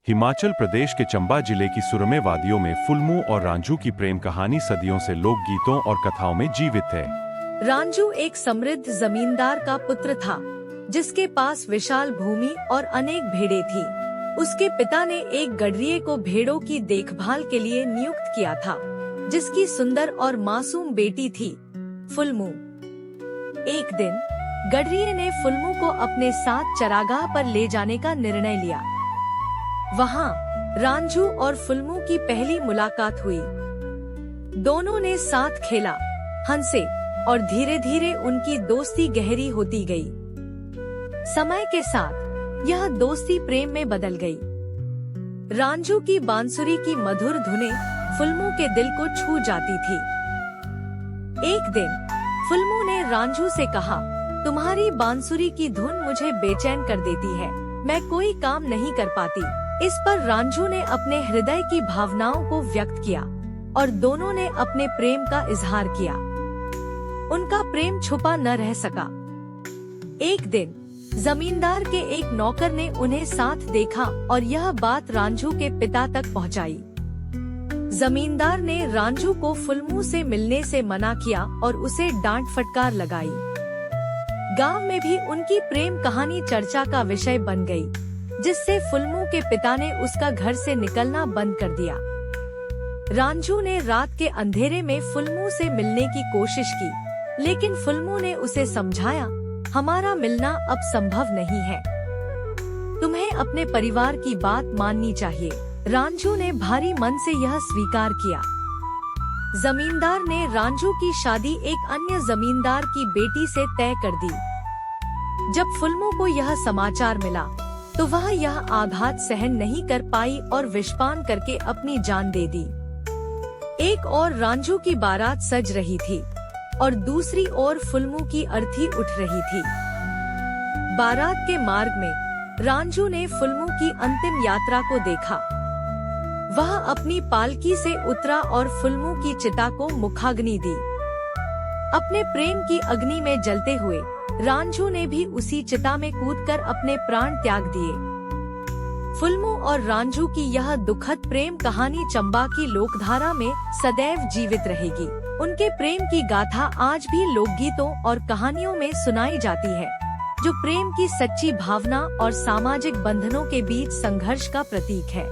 हिमाचल प्रदेश के चंबा जिले की सुरमे वादियों में फुलमू और रांझू की प्रेम कहानी सदियों से लोक गीतों और कथाओं में जीवित है। रांझू एक समृद्ध जमींदार का पुत्र था, जिसके पास विशाल भूमि और अनेक भेड़ें थी। उसके पिता ने एक गडरिये को भेड़ों की देखभाल के लिए नियुक्त किया था, जिसकी सुंदर और मासूम बेटी थी, फुलमू। एक दिन गडरिये ने फुलमू को अपने साथ चरागाह पर ले जाने का निर्णय लिया। वहाँ रांझू और फुलमू की पहली मुलाकात हुई। दोनों ने साथ खेला, हंसे और धीरे धीरे उनकी दोस्ती गहरी होती गई। समय के साथ यह दोस्ती प्रेम में बदल गई। रांझू की बांसुरी की मधुर धुनें फुलमू के दिल को छू जाती थी। एक दिन फुलमू ने रांझू से कहा, तुम्हारी बांसुरी की धुन मुझे बेचैन कर देती है, मैं कोई काम नहीं कर पाती। इस पर रांझू ने अपने हृदय की भावनाओं को व्यक्त किया और दोनों ने अपने प्रेम का इजहार किया। उनका प्रेम छुपा न रह सका। एक दिन जमींदार के एक नौकर ने उन्हें साथ देखा और यह बात रांझू के पिता तक पहुंचाई। जमींदार ने रांझू को फुलमू से मिलने से मना किया और उसे डांट फटकार लगाई। गांव में भी उनकी प्रेम कहानी चर्चा का विषय बन गई, जिससे फुलमू के पिता ने उसका घर से निकलना बंद कर दिया। रांझू ने रात के अंधेरे में फुलमू से मिलने की कोशिश की, लेकिन फुलमू ने उसे समझाया, हमारा मिलना अब संभव नहीं है, तुम्हें अपने परिवार की बात माननी चाहिए। रांझू ने भारी मन से यह स्वीकार किया। जमींदार ने रांझू की शादी एक अन्य जमींदार की बेटी से तय कर दी। जब फुलमू को यह समाचार मिला, तो वह यह आघात सहन नहीं कर पाई और विषपान करके अपनी जान दे दी। एक ओर रांझू की बारात सज रही थी और दूसरी ओर फुलमू की अर्थी उठ रही थी। बारात के मार्ग में रांझू ने फुलमू की अंतिम यात्रा को देखा। वह अपनी पालकी से उतरा और फुलमू की चिता को मुखाग्नि दी। अपने प्रेम की अग्नि में जलते हुए रांझू ने भी उसी चिता में कूदकर अपने प्राण त्याग दिए। फुलमू और रांझू की यह दुखद प्रेम कहानी चंबा की लोकधारा में सदैव जीवित रहेगी। उनके प्रेम की गाथा आज भी लोकगीतों और कहानियों में सुनाई जाती है, जो प्रेम की सच्ची भावना और सामाजिक बंधनों के बीच संघर्ष का प्रतीक है।